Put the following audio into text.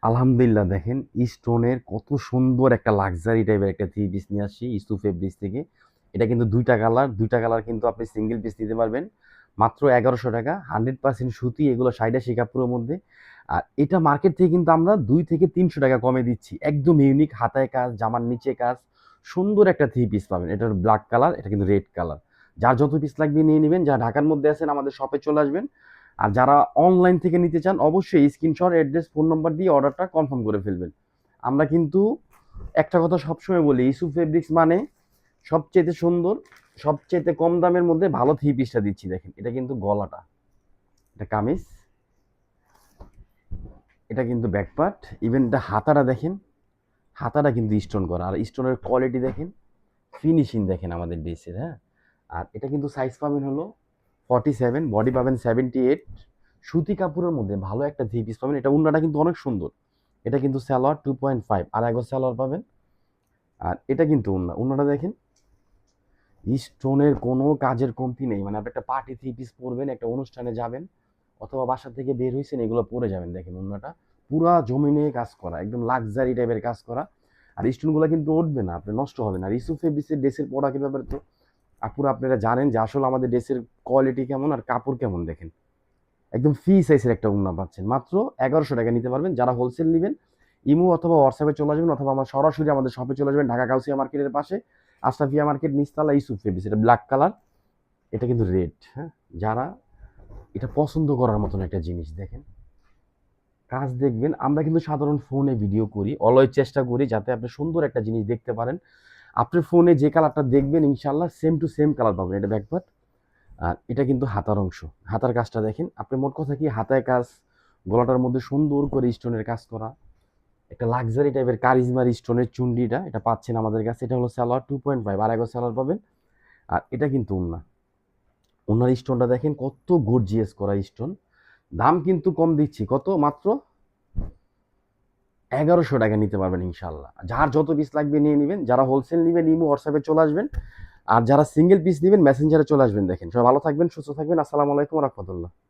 আলহামদুলিল্লাহ, দেখেন স্টোনের কত সুন্দর একটা লাক্সারি টাইপের একটা থ্রি পিস নিয়ে আসছি ইসু ফেব্রিক্স থেকে। এটা কিন্তু দুইটা কালার কিন্তু আপনি সিঙ্গেল পিস নিতে পারবেন মাত্র 1100 টাকা। 100% সুতি, এগুলো 60 কাপড়ের মধ্যে। আর এটা মার্কেট থেকে কিন্তু আমরা 2 থেকে 300 টাকা কমে দিচ্ছি। একদম ইউনিক, হাতায় কাজ, জামার নিচে কাজ, সুন্দর একটা থ্রি পিস পাবেন। এটার ব্ল্যাক কালার, এটা কিন্তু রেড কালার। যার যত পিস লাগবে নিয়ে নেবেন। যারা ঢাকার মধ্যে আছেন আমাদের শপে চলে আসবেন। আর যারা অনলাইন থেকে নিতে চান অবশ্যই স্ক্রিনশট, অ্যাড্রেস, ফোন নাম্বার দিয়ে অর্ডারটা কনফার্ম করে ফেলবেন। আমরা কিন্তু একটা কথা সবসময় বলি, ইসু ফেব্রিক্স মানে সবচেয়ে সুন্দর, সবচেয়ে কম দামের মধ্যে ভালো থ্রি পিসটা দিচ্ছি। দেখেন, এটা কিন্তু গলাটা, এটা কামিজ, এটা কিন্তু ব্যাকপার্ট, ইভেন এটা হাতাটা দেখেন, হাতাটা কিন্তু স্টোন করা। আর স্টোনের কোয়ালিটি দেখেন, ফিনিশিং দেখেন আমাদের ড্রেসের। হ্যাঁ, আর এটা কিন্তু সাইজ পাবেন হলো 47, বডি পাবেন 78। সুতি কাপড়ের মধ্যে ভালো একটা থ্রি পিস পাবেন। এটা উন্নাটা কিন্তু অনেক সুন্দর। এটা কিন্তু সালোয়ার 2.5, আর একবার সালোয়ার পাবেন। আর এটা কিন্তু উন্নাটা দেখেন, স্টোনের কোনো কাজের কমতি নেই। মানে আপনি একটা পার্টি থ্রি পিস পরবেন, একটা অনুষ্ঠানে যাবেন, অথবা বাসা থেকে বের হয়েছেন, এগুলো পরে যাবেন। দেখেন উন্নাটা পুরা জমিনে কাজ করা, একদম লাক্সারি টাইপের কাজ করা। আর স্টোনগুলো কিন্তু উঠবে না, আপনি নষ্ট হবে না। আর ইসু ফেব্রিক্সের ড্রেসের প্রোডাক্টের ব্যাপারে তো আপুরা আপনারা জানেন যে আসলে আমাদের ড্রেসের কোয়ালিটি কেমন আর কাপড় কেমন। দেখেন, একদম ফ্রি সাইজের একটা উন্না পাচ্ছেন মাত্র 1100 টাকা নিতে পারবেন। যারা হোলসেল নেবেন ইমো অথবা হোয়াটসঅ্যাপে চলে আসবেন, অথবা আমার সরাসরি আমাদের শপে চলে আসবেন, ঢাকা গাউসিয়া মার্কেটের পাশে আশরাফিয়া মার্কেট নিচতলা, ইসুফ ফেব্রিক্স। এটা ব্ল্যাক কালার, এটা কিন্তু রেড। হ্যাঁ, যারা এটা পছন্দ করার মতন একটা জিনিস, দেখেন কাজ দেখবেন। আমরা কিন্তু সাধারণ ফোনে ভিডিও করি, অলওয়েজ চেষ্টা করি যাতে আপনি সুন্দর একটা জিনিস দেখতে পারেন। আপনার ফোনে যে কালারটা দেখবেন ইনশাল্লাহ সেম টু সেম কালার পাবেন। এটা ব্যাকপার্ট, আর এটা কিন্তু হাতার অংশ। হাতার কাজটা দেখেন আপনি, মোট কথা কি হাতায় কাজ, গলাটার মধ্যে সুন্দর করে স্টোনের কাজ করা, একটা লাক্সারি টাইপের কারিজমার স্টোনের চুন্ডিটা এটা পাচ্ছেন আমাদের কাছে। এটা হলো সালোয়ার 2.5, আর একবার সালোয়ার পাবেন। আর এটা কিন্তু উন্না, উন্নার স্টোনটা দেখেন কত গর্জিয়াস করা স্টোন। দাম কিন্তু কম দিচ্ছি, কত মাত্র 1100 টাকা নিতে পারবেন ইনশাল্লাহ। যার যত পিস লাগবে নিয়ে নেবেন। যারা হোলসেল নেবেন ইমো হোয়াটসঅ্যাপে চলে আসবেন। আর যারা সিঙ্গেল পিস নেবেন মেসেঞ্জারে চলে আসবেন। দেখেন, সবাই ভালো থাকবেন, সুস্থ থাকবেন। আসসালামু আলাইকুম রহমতুল্লাহ।